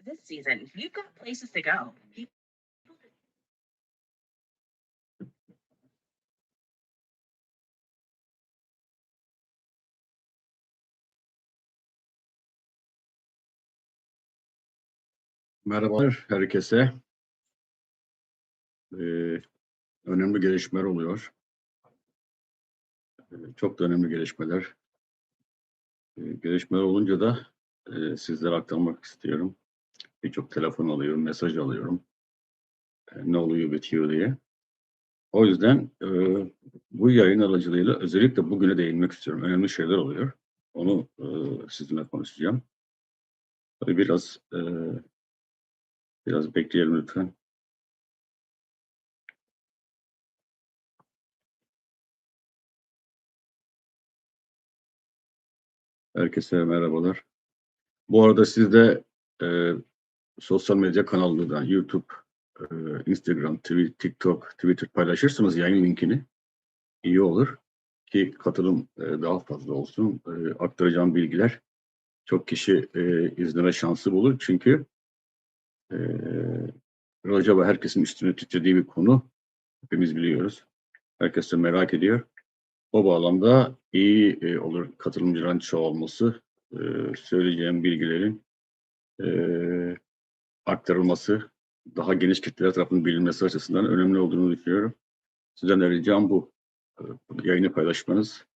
this season, you've got places to go. Merhabalar herkese. Önemli gelişmeler oluyor. Çok da önemli gelişmeler. Gelişmeler olunca da sizlere aktarmak istiyorum. Birçok telefon alıyorum, mesaj alıyorum. Ne oluyor bitiyor diye. O yüzden bu yayın aracılığıyla özellikle bugüne değinmek istiyorum. Önemli şeyler oluyor. Onu sizinle konuşacağım. Tabii biraz bekleyelim lütfen. Herkese merhabalar. Bu arada siz de sosyal medya kanallarından YouTube, Instagram, TikTok, Twitter paylaşırsanız yayın linkini iyi olur ki katılım daha fazla olsun. Aktaracağım bilgiler çok kişi izleme şansı bulur. Çünkü acaba herkesin üstüne titrediği bir konu hepimiz biliyoruz. Herkes de merak ediyor. O bağlamda iyi olur katılımcıların çoğalması, söyleyeceğim bilgilerin aktarılması, daha geniş kitleler tarafından bilinmesi açısından önemli olduğunu düşünüyorum. Sizden de ricam bu. Yayını paylaşmanız.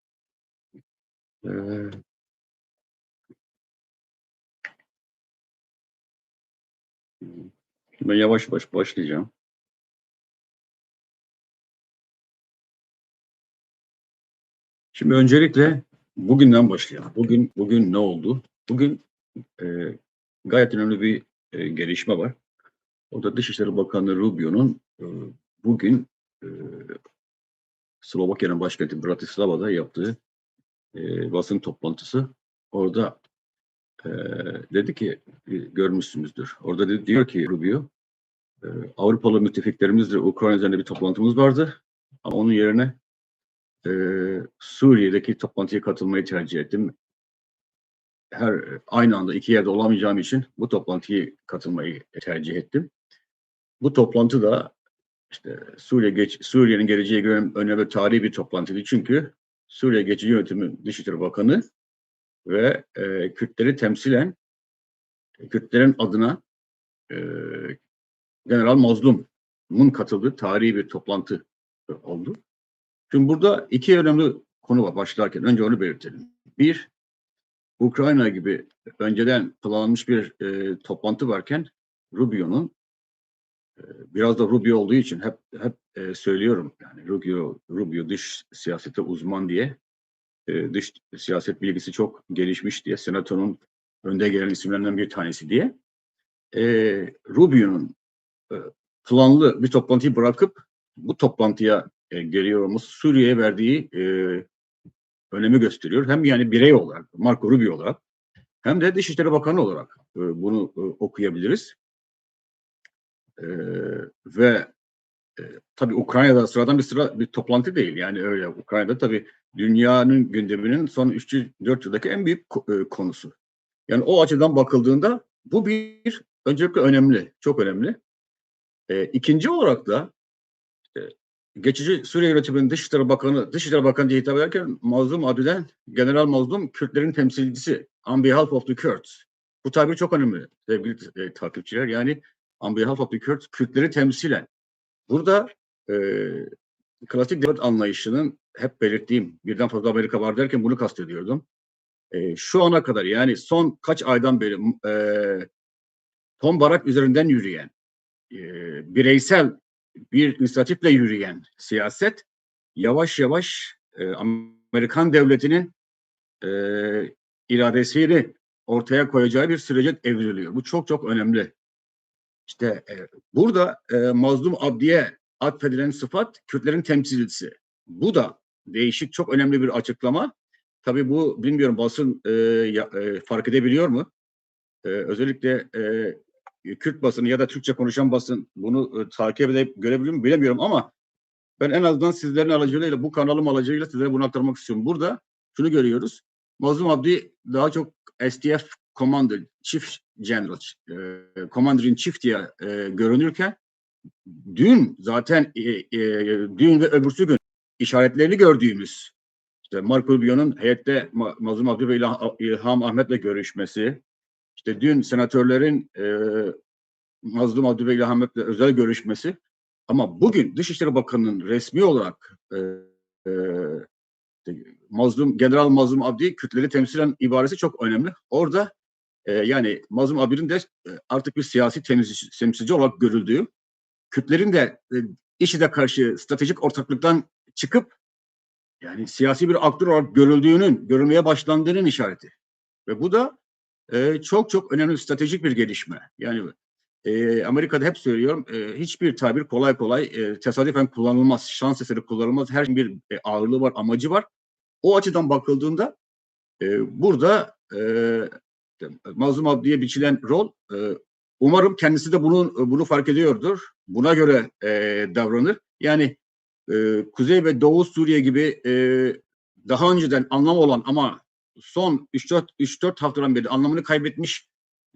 Ben yavaş yavaş başlayacağım. Şimdi öncelikle bugünden başlayalım. Bugün ne oldu? Bugün gayet önemli bir gelişme var. O da Dışişleri Bakanı Rubio'nun bugün Slovakya'nın başkenti Bratislava'da yaptığı basın toplantısı. Orada dedi ki, görmüşsünüzdür. Orada diyor ki Rubio, Avrupalı müttefiklerimizle Ukrayna üzerinde bir toplantımız vardı. Ama onun yerine Suriye'deki toplantıya katılmayı tercih ettim. Aynı anda iki yerde olamayacağım için bu toplantıya katılmayı tercih ettim. Bu toplantı da işte Suriye'nin geleceği göre önemli tarihi bir toplantıydı. Çünkü Suriye Geçici Yönetimi Dışişleri Bakanı ve Kürtlerin adına General Mazlum'un katıldığı tarihi bir toplantı oldu. Şimdi burada iki önemli konu var başlarken. Önce onu belirtelim. Bir, Ukrayna gibi önceden planlanmış bir toplantı varken Rubio'nun biraz da Rubio olduğu için hep söylüyorum yani Rubio dış siyasete uzman diye, dış siyaset bilgisi çok gelişmiş diye, senatonun önde gelen isimlerinden bir tanesi diye, Rubio'nun planlı bir toplantıyı bırakıp bu toplantıya geliyor olması Suriye'ye verdiği önemi gösteriyor. Hem yani birey olarak, Marco Rubio olarak, hem de Dışişleri Bakanı olarak bunu okuyabiliriz. Ve tabii Ukrayna'da sıradan bir toplantı değil. Yani öyle. Ukrayna'da tabii dünyanın gündeminin son 3-4 yıldaki en büyük konusu. Yani o açıdan bakıldığında bu öncelikle önemli, çok önemli. İkinci olarak da geçici Suriye yönetiminin Dışişleri Bakanı diye hitap ederken Mazlum adıyla General Mazlum Kürtlerin temsilcisi, on behalf of the Kurds. Bu tabir çok önemli sevgili takipçiler. Yani on behalf of the Kurds, Kürtleri temsilen. Burada klasik devlet anlayışının hep belirttiğim birden fazla Amerika var derken bunu kastediyordum. Şu ana kadar yani son kaç aydan beri Tom Barak üzerinden yürüyen, bireysel bir inisiyatifle yürüyen siyaset yavaş yavaş Amerikan devletinin iradesini ortaya koyacağı bir sürece evriliyor. Bu çok çok önemli. İşte burada Mazlum Abdi'ye atfedilen sıfat Kürtlerin temsilcisi. Bu da değişik, çok önemli bir açıklama. Tabii bu bilmiyorum basın fark edebiliyor mu? Özellikle Kürt basını ya da Türkçe konuşan basın bunu takip edip görebiliyor mu bilemiyorum ama ben en azından sizlerin aracılığıyla, bu kanalım aracılığıyla sizlere bunu aktarmak istiyorum. Burada şunu görüyoruz. Mazlum Abdi daha çok SDF Commander, Chief General, Commander in Chief diye görünürken dün zaten dün ve öbürsü gün işaretlerini gördüğümüz işte Marco Rubio'nun heyette Mazlum Abdi ve İlham Ahmet'le görüşmesi, işte dün senatörlerin Mazlum Abdi ve İlham Ahmet'le özel görüşmesi, ama bugün Dışişleri Bakanı'nın resmi olarak General Mazlum Abdi Kürtleri temsilen ibaresi çok önemli. Orada yani Mazlum Abdi'nin de artık bir siyasi temsilci olarak görüldüğü, Kürtlerin de IŞİD'e karşı stratejik ortaklıktan çıkıp yani siyasi bir aktör olarak görülmeye başlandığının işareti. Ve bu da çok çok önemli stratejik bir gelişme. Yani Amerika'da hep söylüyorum, hiçbir tabir kolay kolay tesadüfen kullanılmaz, şans eseri kullanılmaz. Her şeyin bir ağırlığı var, amacı var. O açıdan bakıldığında burada Mazlum Abdi'ye biçilen rol, umarım kendisi de bunu fark ediyordur. Buna göre davranır. Yani Kuzey ve Doğu Suriye gibi daha önceden anlam olan ama son 3-4 haftadan beri anlamını kaybetmiş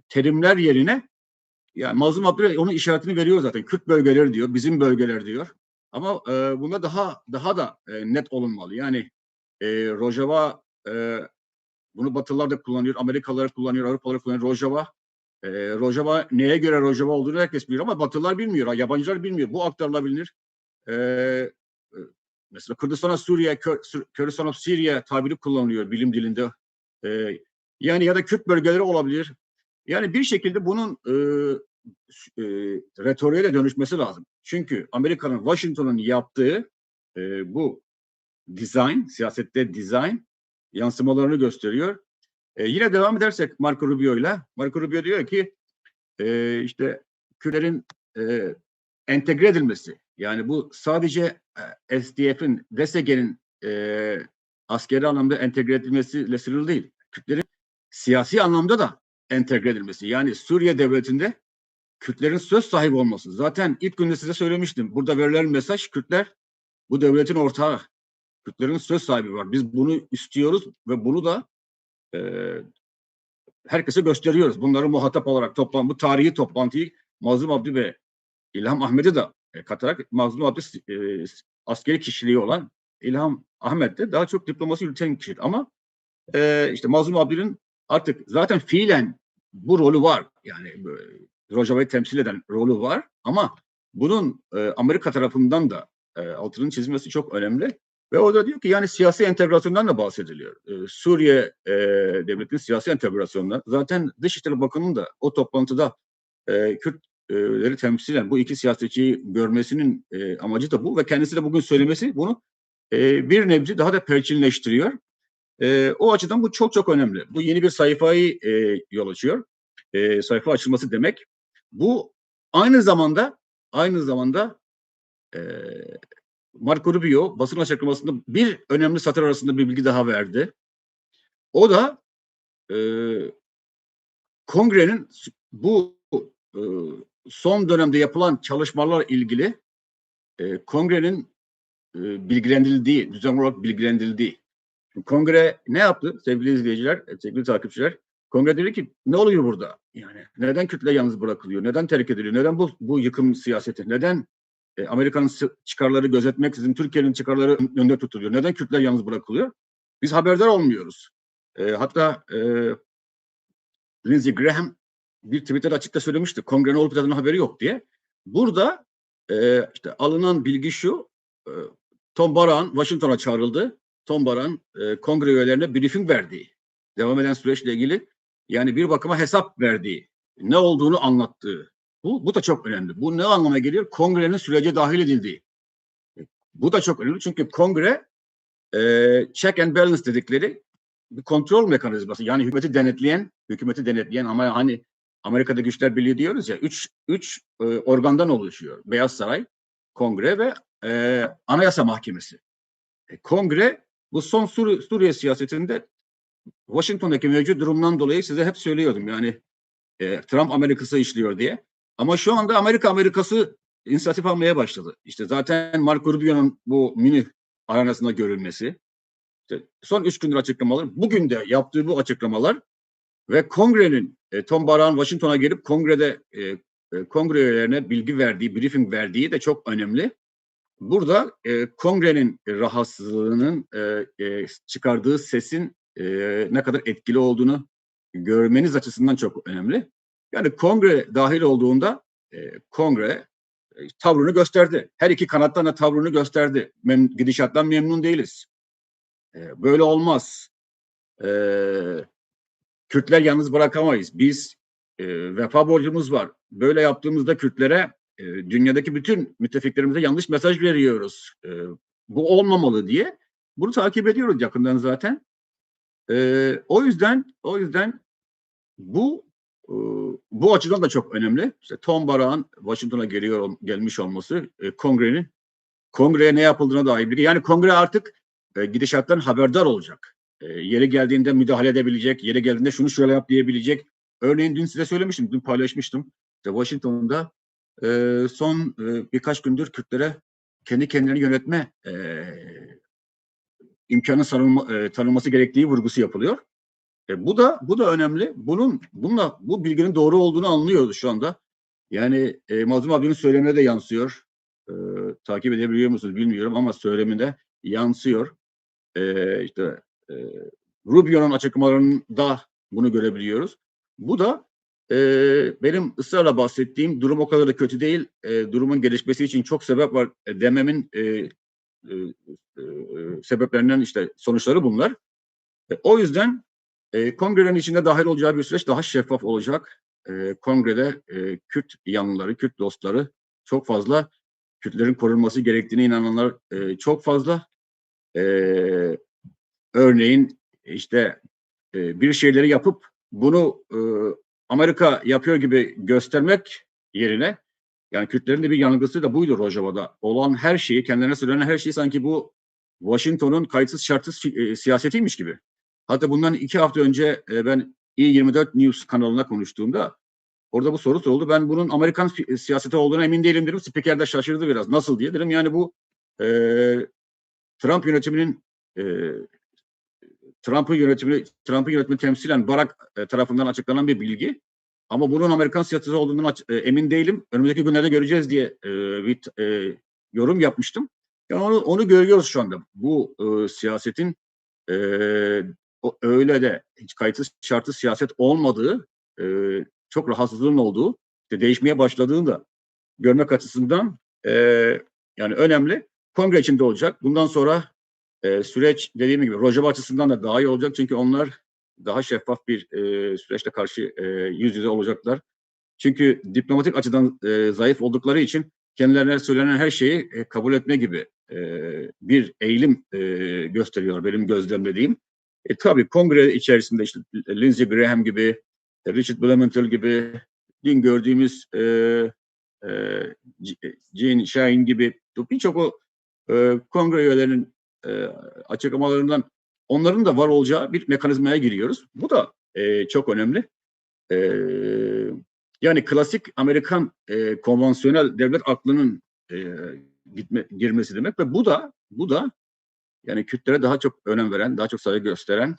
terimler yerine, yani Mazlum Abdi onun işaretini veriyor zaten. Kürt bölgeleri diyor, bizim bölgeler diyor. Ama buna daha da net olunmalı. Yani Rojava, bunu Batılılar da kullanıyor, Amerikalılar kullanıyor, Avrupalılar kullanıyor. Rojava neye göre Rojava olduğunu herkes biliyor ama Batılılar bilmiyor, yabancılar bilmiyor. Bu aktarılabilir. Mesela Kürdistan'a Suriye, Kürdistan of Syria tabiri kullanılıyor bilim dilinde. Yani ya da Kürt bölgeleri olabilir. Yani bir şekilde bunun retoriğe de dönüşmesi lazım. Çünkü Amerika'nın, Washington'un yaptığı bu siyasette dizayn yansımalarını gösteriyor. Yine devam edersek Marco Rubio'yla. Marco Rubio diyor ki işte Kürtlerin entegre edilmesi. Yani bu sadece SDF'in, DSG'nin askeri anlamda entegre edilmesiyle sınırlı değil. Kürtlerin siyasi anlamda da entegre edilmesi. Yani Suriye devletinde Kürtlerin söz sahibi olması. Zaten ilk günde size söylemiştim. Burada verilen mesaj, Kürtler bu devletin ortağı. Kürtlerin söz sahibi var. Biz bunu istiyoruz ve bunu da herkese gösteriyoruz. Bunları muhatap olarak bu tarihi toplantıyı Mazlum Abdi ve İlham Ahmet'i de katarak, Mazlum Abdi askeri kişiliği olan, İlham Ahmet de daha çok diplomasi yürüten kişi. Ama işte Mazlum Abdi'nin artık zaten fiilen bu rolü var. Yani Rojava'yı temsil eden rolü var. Ama bunun Amerika tarafından da altının çizilmesi çok önemli. Ve o da diyor ki yani siyasi entegrasyondan da bahsediliyor. Suriye devletinin siyasi entegrasyonundan. Zaten Dışişleri Bakanı'nın da o toplantıda Kürtleri temsilen bu iki siyasetçiyi görmesinin amacı da bu ve kendisi de bugün söylemesi bunu bir nebze daha da perçinleştiriyor. O açıdan bu çok çok önemli. Bu yeni bir sayfayı yol açıyor. Sayfa açılması demek. Bu aynı zamanda Marco Rubio basın açıklamasında bir önemli satır arasında bir bilgi daha verdi. O da Kongre'nin bu son dönemde yapılan çalışmalarla ilgili Kongre'nin bilgilendirildiği, düzenli olarak bilgilendirildiği. Kongre ne yaptı sevgili izleyiciler, sevgili takipçiler? Kongre dedi ki ne oluyor burada? Yani neden Kürtler yalnız bırakılıyor? Neden terk ediliyor? Neden bu yıkım siyaseti? Neden Amerika'nın çıkarları gözetmeksizin Türkiye'nin çıkarları önünde tutuluyor? Neden Kürtler yalnız bırakılıyor? Biz haberdar olmuyoruz. Hatta Lindsey Graham bir Twitter açıkta söylemişti. Kongrenin olup bitenden haberi yok diye. Burada işte alınan bilgi şu. Tom Barrack'ın Washington'a çağrıldı. Tom Barrack'ın kongre üyelerine briefing verdiği, devam eden süreçle ilgili yani bir bakıma hesap verdiği, ne olduğunu anlattığı. Bu da çok önemli. Bu ne anlama geliyor? Kongrenin sürece dahil edildiği. Bu da çok önemli çünkü kongre check and balance dedikleri bir kontrol mekanizması. Yani hükümeti denetleyen ama hani Amerika'da Güçler Birliği diyoruz ya, üç organdan oluşuyor. Beyaz Saray, Kongre ve Anayasa Mahkemesi. Kongre bu son Suriye siyasetinde Washington'daki mevcut durumdan dolayı size hep söylüyordum. Yani Trump Amerikası işliyor diye. Ama şu anda Amerikası inisiyatif almaya başladı. İşte zaten Marco Rubio'nun bu mini aranasında görülmesi, işte son 3 gündür açıklamalar, bugün de yaptığı bu açıklamalar Ve kongrenin Tom Barrack'ın Washington'a gelip kongrede kongre üyelerine bilgi verdiği, briefing verdiği de çok önemli. Burada kongrenin rahatsızlığının çıkardığı sesin ne kadar etkili olduğunu görmeniz açısından çok önemli. Yani kongre dahil olduğunda kongre tavrını gösterdi. Her iki kanattan da tavrını gösterdi. Gidişattan memnun değiliz. Böyle olmaz. Kürtler yalnız bırakamayız. Biz vefa borcumuz var. Böyle yaptığımızda Kürtlere dünyadaki bütün müttefiklerimize yanlış mesaj veriyoruz. Bu olmamalı diye. Bunu takip ediyoruz yakından zaten. O yüzden bu açıdan da çok önemli. İşte Tom Barrack'ın Washington'a gelmiş olması, kongreye ne yapıldığına dair bilgi. Yani kongre artık gidişattan haberdar olacak. Yeri geldiğinde müdahale edebilecek, yeri geldiğinde şunu şöyle yap diyebilecek. Örneğin dün size söylemiştim, dün paylaşmıştım. İşte Washington'da son birkaç gündür Kürtlere kendi kendilerini yönetme imkanı tanınması gerektiği vurgusu yapılıyor. Bu da önemli. Bu bilginin doğru olduğunu anlıyoruz şu anda. Yani Mazlum abinin söylemine de yansıyor. Takip edebiliyor musunuz bilmiyorum ama söyleminde yansıyor. İşte Rubio'nun açıklamalarında bunu görebiliyoruz. Bu da benim ısrarla bahsettiğim durum o kadar da kötü değil. Durumun gelişmesi için çok sebep var dememin sebeplerinden işte sonuçları bunlar. O yüzden kongrenin içinde dahil olacağı bir süreç daha şeffaf olacak. Kongrede Kürt yanlıları, Kürt dostları çok fazla, Kürtlerin korunması gerektiğine inananlar çok fazla. Örneğin işte bir şeyleri yapıp bunu Amerika yapıyor gibi göstermek yerine, yani Kürtlerin de bir yanılgısı da buydu Rojava'da. Olan her şeyi, kendilerine söylenen her şeyi sanki bu Washington'un kayıtsız şartsız siyasetiymiş gibi. Hatta bundan 2 hafta önce ben i24 News kanalına konuştuğumda orada bu soru soruldu. Ben bunun Amerikan siyaseti olduğuna emin değilim dedim. Spiker de şaşırdı biraz. Nasıl diye dedim. Yani bu Trump yönetiminin Trump'ın yönetimi temsilen Barack tarafından açıklanan bir bilgi. Ama bunun Amerikan siyaseti olduğundan emin değilim. Önümüzdeki günlerde göreceğiz diye bir yorum yapmıştım. Yani onu görüyoruz şu anda. Bu siyasetin öyle de hiç kayıtsız şartsız siyaset olmadığı, çok rahatsızlığın olduğu, işte değişmeye başladığını da görmek açısından yani önemli. Kongre içinde olacak. Bundan sonra süreç dediğim gibi Rojava açısından da daha iyi olacak. Çünkü onlar daha şeffaf bir süreçle karşı yüz yüze olacaklar. Çünkü diplomatik açıdan zayıf oldukları için kendilerine söylenen her şeyi kabul etme gibi bir eğilim gösteriyor benim gözlemlediğim. Tabii kongre içerisinde işte Lindsey Graham gibi, Richard Blumenthal gibi, dün gördüğümüz Jean Shaheen gibi birçok o kongre üyelerinin açıklamalarından onların da var olacağı bir mekanizmaya giriyoruz. Bu da çok önemli. Yani klasik Amerikan konvansiyonel devlet aklının girmesi demek ve bu da yani Kürtlere daha çok önem veren, daha çok saygı gösteren,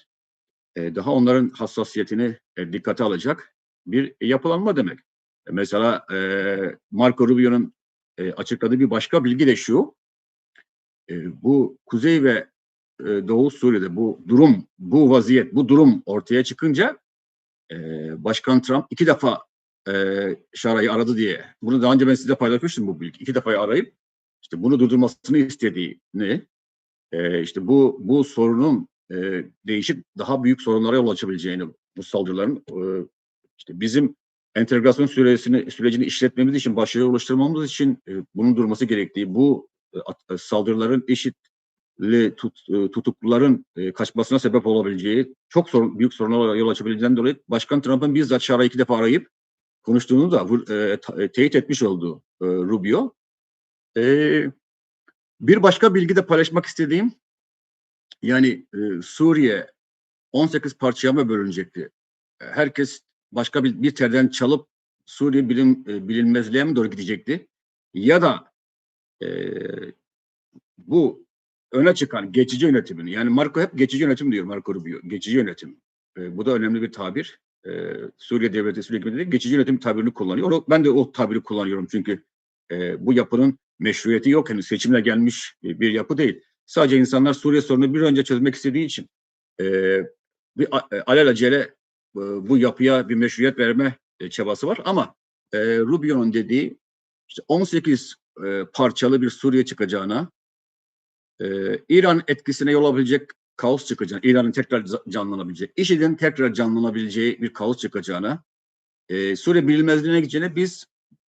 daha onların hassasiyetini dikkate alacak bir yapılanma demek. Mesela Marco Rubio'nun açıkladığı bir başka bilgi de şu: bu Kuzey ve Doğu Suriye'de bu vaziyet, bu durum ortaya çıkınca Başkan Trump 2 defa Şara'yı aradı diye. Bunu daha önce ben size paylaşmıştım bu bilgi. 2 defa arayıp işte bunu durdurmasını istediğini, işte bu sorunun değişik daha büyük sorunlara yol açabileceğini, bu saldırıların işte bizim entegrasyon sürecini işletmemiz için, başarıya ulaştırmamız için bunun durması gerektiği, bu saldırıların tutukluların kaçmasına sebep olabileceği, çok büyük sorunlara yol açabileceğinden dolayı Başkan Trump'ın bizzat Şara'yı 2 defa arayıp konuştuğunu da teyit etmiş oldu Rubio. Bir başka bilgi de paylaşmak istediğim, yani Suriye 18 parçaya mı bölünecekti? Herkes başka bir telden çalıp Suriye bilinmezliğe mi doğru gidecekti? Ya da bu öne çıkan geçici yönetimini, yani Marco hep geçici yönetim diyor, Marco Rubio, geçici yönetim. Bu da önemli bir tabir. Suriye Devleti sürekli geçici yönetim tabirini kullanıyor. Ben de o tabiri kullanıyorum çünkü bu yapının meşruiyeti yok. Yani seçimle gelmiş bir yapı değil. Sadece insanlar Suriye sorununu bir önce çözmek istediği için bir alelacele bu yapıya bir meşruiyet verme çabası var. Ama Rubio'nun dediği işte 18 parçalı bir Suriye çıkacağına, İran etkisine yol alabilecek kaos çıkacağına, İran'ın tekrar canlanabileceği, IŞİD'in tekrar canlanabileceği bir kaos çıkacağına, Suriye bilinmezliğine gideceğine biz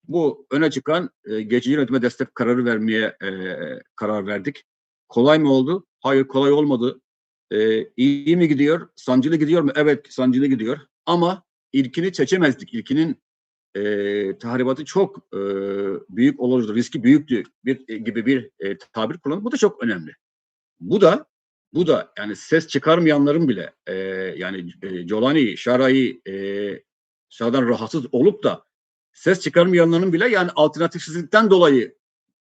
bu öne çıkan geçici yönetime destek kararı vermeye karar verdik. Kolay mı oldu? Hayır, kolay olmadı. İyi mi gidiyor? Sancılı gidiyor mu? Evet, sancılı gidiyor. Ama ilkini seçemezdik. İlkinin tahribatı çok büyük olurdu, riski büyüktü gibi bir tabir kullanıldı. Bu da çok önemli. Bu da yani ses çıkarmayanların bile yani Jolani, Şara'yı Şara'dan rahatsız olup da ses çıkarmayanların bile yani alternatifsizlikten dolayı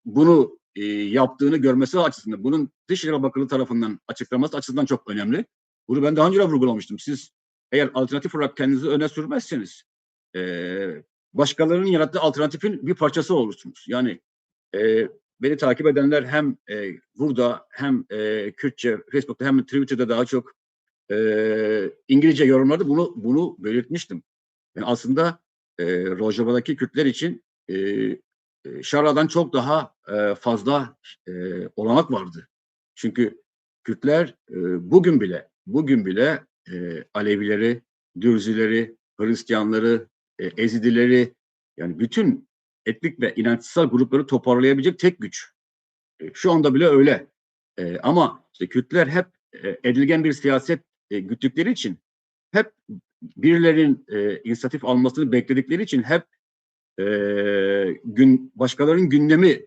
bunu yaptığını görmesi açısından, bunun Dışişleri Bakanlığı tarafından açıklaması açısından çok önemli. Bunu ben daha önce de vurgulamıştım. Siz eğer alternatif olarak kendinizi öne sürmezseniz başkalarının yarattığı alternatifin bir parçası olursunuz. Yani beni takip edenler hem burada hem Kürtçe, Facebook'ta hem Twitter'da daha çok İngilizce yorumlarda bunu belirtmiştim. Yani aslında Rojava'daki Kürtler için Şara'dan çok daha fazla olanak vardı. Çünkü Kürtler bugün bile Alevileri, Dürzileri, Hristiyanları, Ezidileri yani bütün etnik ve inançsal grupları toparlayabilecek tek güç. Şu anda bile öyle. Ama işte Kürtler hep edilgen bir siyaset güttükleri için hep birilerinin inisiyatif almasını bekledikleri için hep başkalarının gündemi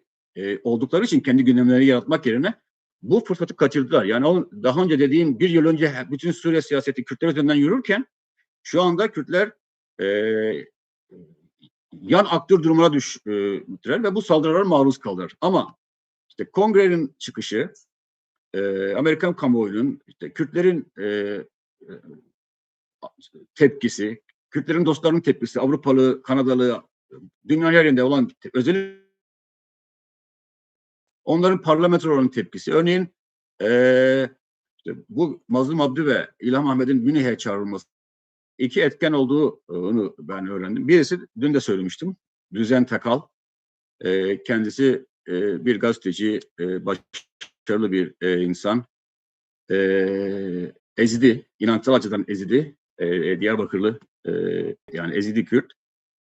oldukları için kendi gündemlerini yaratmak yerine bu fırsatı kaçırdılar. Yani daha önce dediğim bir yıl önce bütün Suriye siyaseti Kürtler üzerinden yürürken şu anda Kürtler yan aktör durumuna düştüler ve bu saldırılara maruz kaldılar. Ama işte kongrenin çıkışı, Amerikan kamuoyunun, işte Kürtlerin tepkisi, Kürtlerin dostlarının tepkisi, Avrupalı, Kanadalı, dünyanın her yerinde olan özellikle onların parlamentoların tepkisi. Örneğin işte bu Mazlum Abdi ve İlham Ahmet'in Münih'e çağrılması iki etken olduğunu ben öğrendim. Birisi dün de söylemiştim. Düzen Takal. Kendisi bir gazeteci, başarılı bir insan. Ezidi, inançsal açıdan Ezidi, Diyarbakırlı, yani Ezidi Kürt.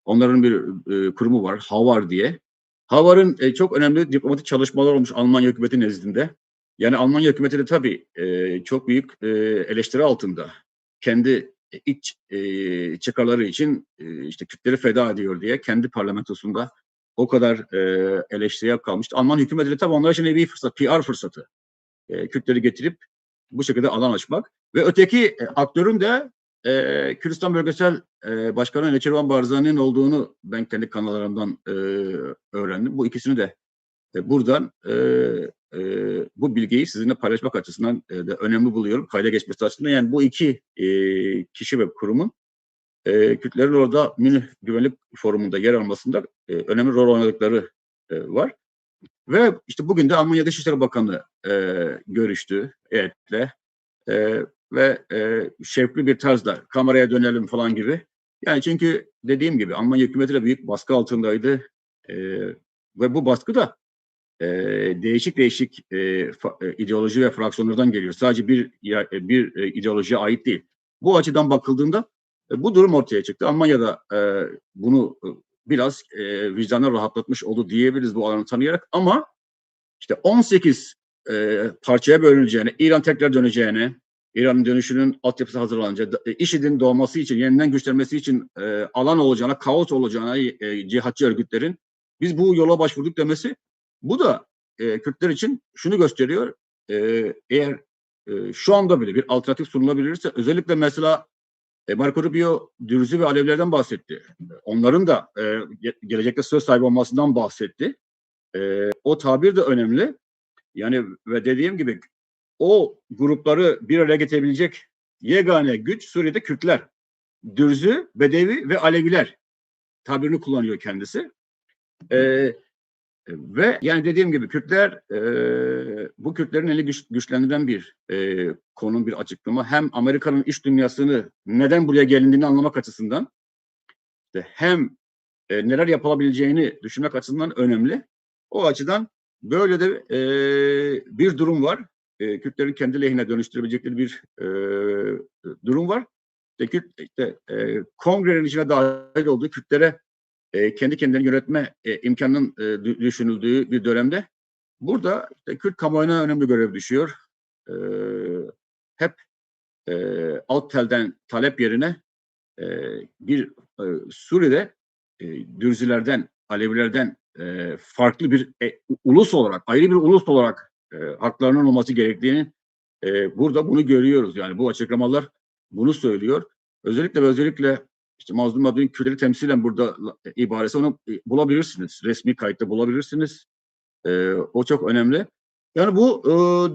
Onların bir kurumu var, Havar diye. Havar'ın çok önemli diplomatik çalışmalar olmuş Almanya hükümeti nezdinde. Yani Almanya hükümeti de tabii çok büyük eleştiri altında. Kendi iç çıkarları için işte Kürtleri feda ediyor diye kendi parlamentosunda o kadar eleştiriye kalmıştı. Alman hükümeti de tabii onlar için bir fırsat, PR fırsatı. Kürtleri getirip bu şekilde alan açmak. Ve öteki aktörün de Kürdistan Bölgesel Başkanı Neçirvan Barzani'nin olduğunu ben kendi kanallarımdan öğrendim. Bu ikisini de buradan bu bilgiyi sizinle paylaşmak açısından da önemli buluyorum. Kayda geçmesi açısından. Yani bu iki kişi ve kurumun Kürtlerin orada Münih Güvenlik Forumu'nda yer almasında önemli rol oynadıkları var. Ve işte bugün de Almanya Dışişleri Bakanı görüştü heyetle ve şevkli bir tarzda kameraya dönelim falan gibi. Yani çünkü dediğim gibi Almanya hükümeti de büyük baskı altındaydı ve bu baskı da değişik ideoloji ve fraksiyonlardan geliyor. Sadece bir ideolojiye ait değil. Bu açıdan bakıldığında bu durum ortaya çıktı. Almanya'da bunu biraz vicdanı rahatlatmış oldu diyebiliriz bu alanı tanıyarak ama işte 18 parçaya bölüneceğine, İran tekrar döneceğine, İran'ın dönüşünün altyapısı hazırlanınca, IŞİD'in doğması için, yeniden güçlenmesi için alan olacağına, kaos olacağına cihatçı örgütlerin biz bu yola başvurduk demesi bu da Kürtler için şunu gösteriyor. Eğer şu anda bile bir alternatif sunulabilirse özellikle mesela Marco Rubio Dürzi ve Alevilerden bahsetti. Onların da gelecekte söz sahibi olmasından bahsetti. O tabir de önemli. Yani ve dediğim gibi o grupları bir araya getirebilecek yegane güç Suriye'de Kürtler. Dürzü, Bedevi ve Aleviler tabirini kullanıyor kendisi. Ve yani dediğim gibi Kürtler, bu Kürtlerin elini güçlendiren bir konu, bir açıklama. Hem Amerika'nın iç dünyasını neden buraya gelindiğini anlamak açısından hem neler yapılabileceğini düşünmek açısından önemli. O açıdan böyle de bir durum var. Kürtlerin kendi lehine dönüştürebilecekleri bir durum var. Kongrenin içine dahil olduğu Kürtlere kendi kendilerini yönetme imkanının düşünüldüğü bir dönemde burada Kürt kamuoyuna önemli görev düşüyor. Hep alt telden talep yerine bir Suriye'de Dürzilerden, Alevilerden farklı bir ulus olarak, ayrı bir ulus olarak haklarının olması gerektiğini burada bunu görüyoruz. Yani bu açıklamalar bunu söylüyor. Özellikle işte Mazlum Abdi'nin Kürtleri temsilen burada ibaresi onu bulabilirsiniz. Resmi kayıtta bulabilirsiniz. O çok önemli. Yani bu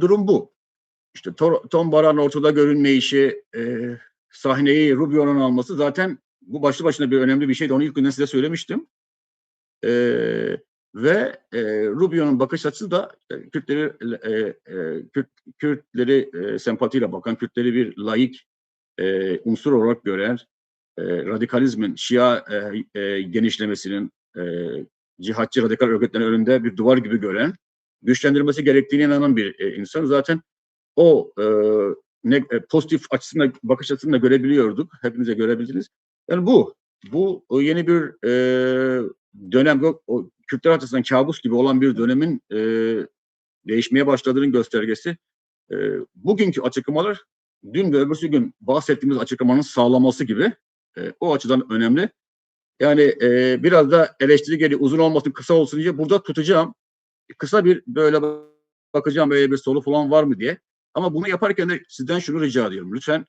durum bu. İşte Tom Barak'ın ortada görünmeyişi, sahneyi Rubio'nun alması zaten bu başlı başına bir önemli bir şeydi. Onu ilk günden size söylemiştim. Ve Rubio'nun bakış açısı da Kürtleri sempatiyle bakan, Kürtleri bir laik unsur olarak gören, radikalizmin, Şia genişlemesinin, cihatçı radikal örgütlerin önünde bir duvar gibi gören, güçlendirmesi gerektiğine inanan bir insan. Zaten o pozitif açısından, bakış açısından görebiliyorduk. Hepinize görebildiniz. Yani bu yeni bir dönem, o Kürtler açısından kabus gibi olan bir dönemin değişmeye başladığının göstergesi. Bugünkü açıklamalar dün ve öbürsü gün bahsettiğimiz açıklamanın sağlaması gibi o açıdan önemli. Yani biraz da eleştiri geliyor, uzun olmasın, kısa olsun diye burada tutacağım. Kısa bir böyle bakacağım, böyle bir soru falan var mı diye. Ama bunu yaparken de sizden şunu rica ediyorum. Lütfen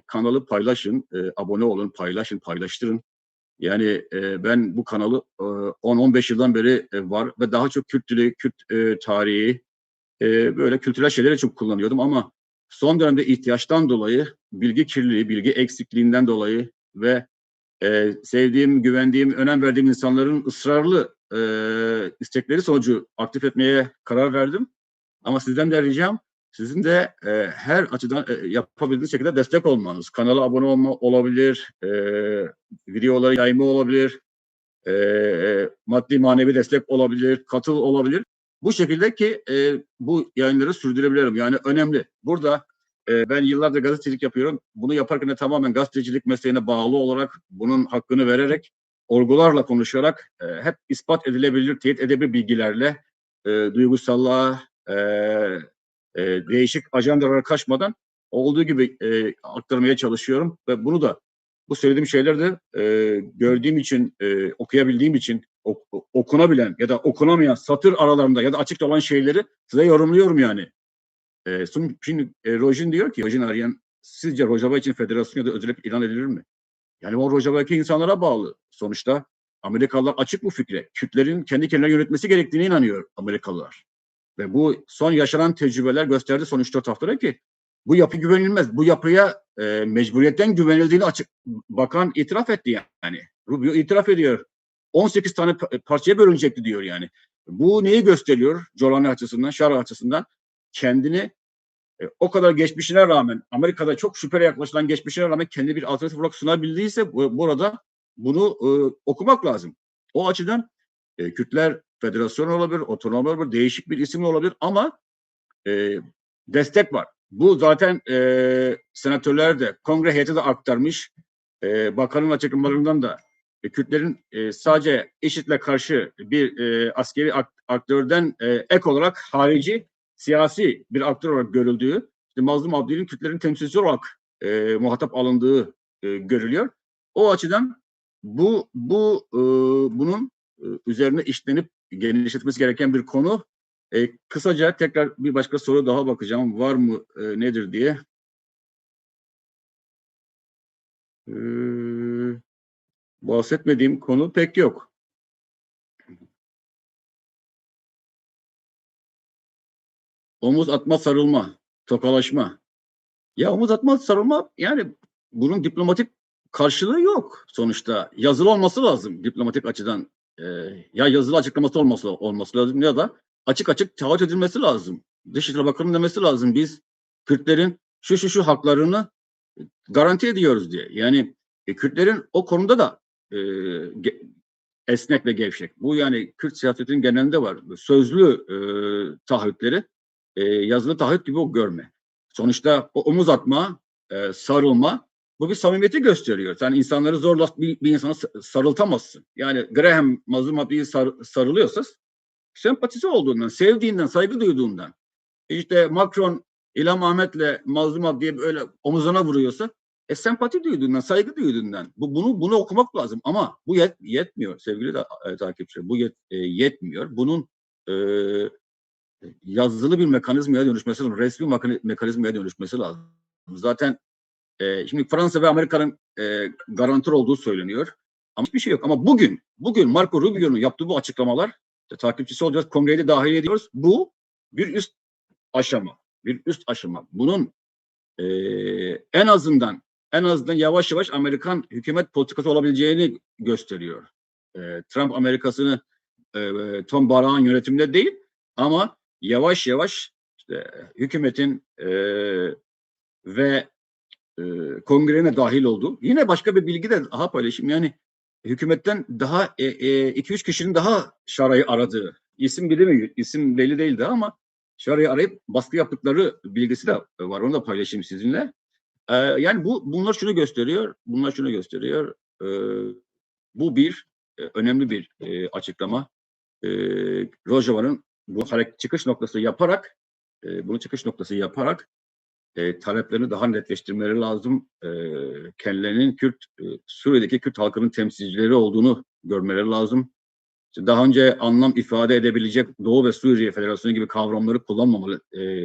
kanalı paylaşın, abone olun, paylaştırın. Yani ben bu kanalı 10-15 yıldan beri var ve daha çok Kürt dili, Kürt tarihi, böyle kültürel şeyleri çok kullanıyordum ama son dönemde ihtiyaçtan dolayı, bilgi kirliliği, bilgi eksikliğinden dolayı ve sevdiğim, güvendiğim, önem verdiğim insanların ısrarlı istekleri sonucu aktif etmeye karar verdim. Ama sizden de ricam, sizin de her açıdan yapabildiğiniz şekilde destek olmanız. Kanala abone olma olabilir, videoları yayma olabilir, maddi manevi destek olabilir, katıl olabilir. Bu şekilde ki bu yayınları sürdürebilirim. Yani önemli. Burada ben yıllardır gazetecilik yapıyorum. Bunu yaparken de tamamen gazetecilik mesleğine bağlı olarak bunun hakkını vererek, olgularla konuşarak hep ispat edilebilir, teyit edebilir bilgilerle duygusallığa, değişik ajandalara kaçmadan olduğu gibi aktarmaya çalışıyorum ve bunu da bu söylediğim şeyleri de gördüğüm için, okuyabildiğim için okunabilen ya da okunamayan satır aralarında ya da açıkta olan şeyleri size yorumluyorum yani. Şimdi Rojin diyor ki, Rojin arayan, sizce Rojava için federasyon ya da özellik ilan edilir mi? Yani o Rojava'daki insanlara bağlı. Sonuçta Amerikalılar açık bu fikre. Kürtlerin kendi kendine yönetmesi gerektiğine inanıyor Amerikalılar. Ve bu son yaşanan tecrübeler gösterdi son 3-4 haftada ki bu yapı güvenilmez. Bu yapıya mecburiyetten güvenildiğini açık bakan itiraf etti yani. Rubio itiraf ediyor. 18 tane parçaya bölünecekti diyor yani. Bu neyi gösteriyor? Jolani açısından, Şara açısından kendini o kadar geçmişine rağmen, Amerika'da çok şüpheyle yaklaşılan geçmişine rağmen kendi bir alternatif olarak sunabildiyse burada bunu okumak lazım. O açıdan Kürtler Federasyon olabilir, otonom olabilir, değişik bir isim olabilir ama destek var. Bu zaten senatörler de, kongre heyeti de aktarmış. Bakanın açıklamalarından da Kürtlerin sadece IŞİD'le karşı bir askeri aktörden ek olarak harici siyasi bir aktör olarak görüldüğü, işte Mazlum Abdi'nin Kürtlerin temsilcisi olarak muhatap alındığı görülüyor. O açıdan bunun üzerine işlenip genişletilmesi gereken bir konu. Kısaca tekrar bir başka soru daha bakacağım. Var mı nedir diye. Bahsetmediğim konu pek yok. Omuz atma, sarılma, tokalaşma. Ya omuz atma, sarılma yani bunun diplomatik karşılığı yok sonuçta. Yazılı olması lazım diplomatik açıdan. Ya yazılı açıklaması olması lazım ya da açık açık taahhüt edilmesi lazım. Dışişleri Bakanı'nın demesi lazım. Biz Kürtlerin şu haklarını garanti ediyoruz diye. Yani Kürtlerin o konuda da esnek ve gevşek. Bu yani Kürt siyasetinin genelinde var. Sözlü taahhütleri yazılı taahhüt gibi görme. Sonuçta o omuz atma, sarılma bu bir samimiyeti gösteriyor. Sen insanları zorla bir insana sarıltamazsın. Yani Graham Mazlum Abdi'yi sarılıyorsa sempatisi olduğundan, sevdiğinden, saygı duyduğundan. İşte Macron İlham Ahmet'le Mazlum Abdi'ye böyle omuzuna vuruyorsa sempati duyduğundan, saygı duyduğundan. Bunu okumak lazım ama bu yetmiyor sevgili takipçiler. Bu yetmiyor. Bunun yazılı bir mekanizmaya dönüşmesi lazım. Resmi mekanizmaya dönüşmesi lazım. Zaten şimdi Fransa ve Amerika'nın garantör olduğu söyleniyor. Ama hiçbir şey yok. Ama bugün Marco Rubio'nun yaptığı bu açıklamalar, takipçisi olacağız, kongreyi de dahil ediyoruz. Bu bir üst aşama. Bunun en azından yavaş yavaş Amerikan hükümet politikası olabileceğini gösteriyor. Trump Amerikasını Tom Barrack'ın yönetiminde değil ama yavaş yavaş işte hükümetin ve kongrene dahil oldu. Yine başka bir bilgi de daha paylaşayım. Yani hükümetten daha 2-3 kişinin daha Şara'yı aradığı, isim belli değildi ama Şara'yı arayıp baskı yaptıkları bilgisi de var. Onu da paylaşayım sizinle. Yani bunlar şunu gösteriyor. Bu önemli bir açıklama. Rojava'nın bu çıkış noktası yaparak taleplerini daha netleştirmeleri lazım. Kendilerinin Suriye'deki Kürt halkının temsilcileri olduğunu görmeleri lazım. Daha önce anlam ifade edebilecek Doğu ve Suriye Federasyonu gibi kavramları kullanmamalı,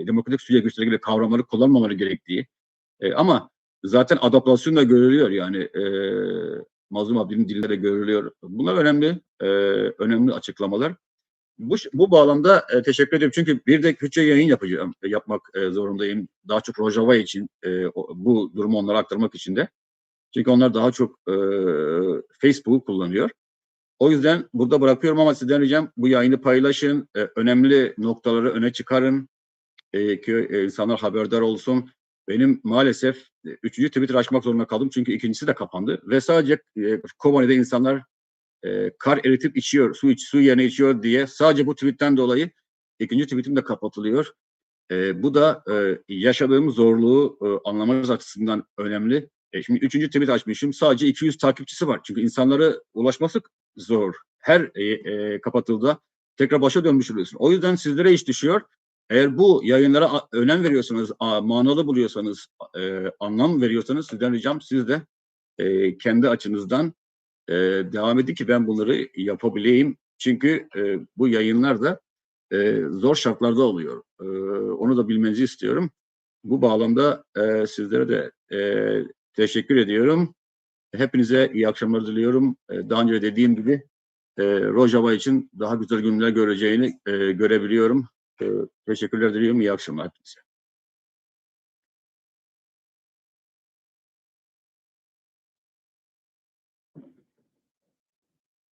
Demokratik Suriye güçleri gibi kavramları kullanmamaları gerektiği. Ama zaten adaptasyon da görülüyor yani. Mazlum Abdi'nin dilinde de görülüyor. Bunlar önemli açıklamalar. Bu bağlamda teşekkür ediyorum. Çünkü bir de Kürtçe yayın yapmak zorundayım. Daha çok Rojava için bu durumu onlara aktarmak için de. Çünkü onlar daha çok Facebook'u kullanıyor. O yüzden burada bırakıyorum ama sizden ricam bu yayını paylaşın. Önemli noktaları öne çıkarın. Ki insanlar haberdar olsun. Benim maalesef 3. Twitter açmak zorunda kaldım. Çünkü ikincisi de kapandı. Ve sadece Kobani'de insanlar kar eritip içiyor, su yerine içiyor diye sadece bu tweetten dolayı 2. tweetim de kapatılıyor. Bu da yaşadığımız zorluğu anlamamız açısından önemli. Şimdi 3. tweet açmışım. Sadece 200 takipçisi var. Çünkü insanlara ulaşması zor. Her kapatıldığında tekrar başa dönmüş oluyorsun. O yüzden sizlere iş düşüyor. Eğer bu yayınlara önem veriyorsanız, manalı buluyorsanız, anlam veriyorsanız sizden ricam siz de kendi açınızdan devam edin ki ben bunları yapabileyim. Çünkü bu yayınlar da zor şartlarda oluyor. Onu da bilmenizi istiyorum. Bu bağlamda sizlere de teşekkür ediyorum. Hepinize iyi akşamlar diliyorum. Daha önce dediğim gibi Rojava için daha güzel günler göreceğini görebiliyorum. Teşekkürler diliyorum. İyi akşamlar hepinize.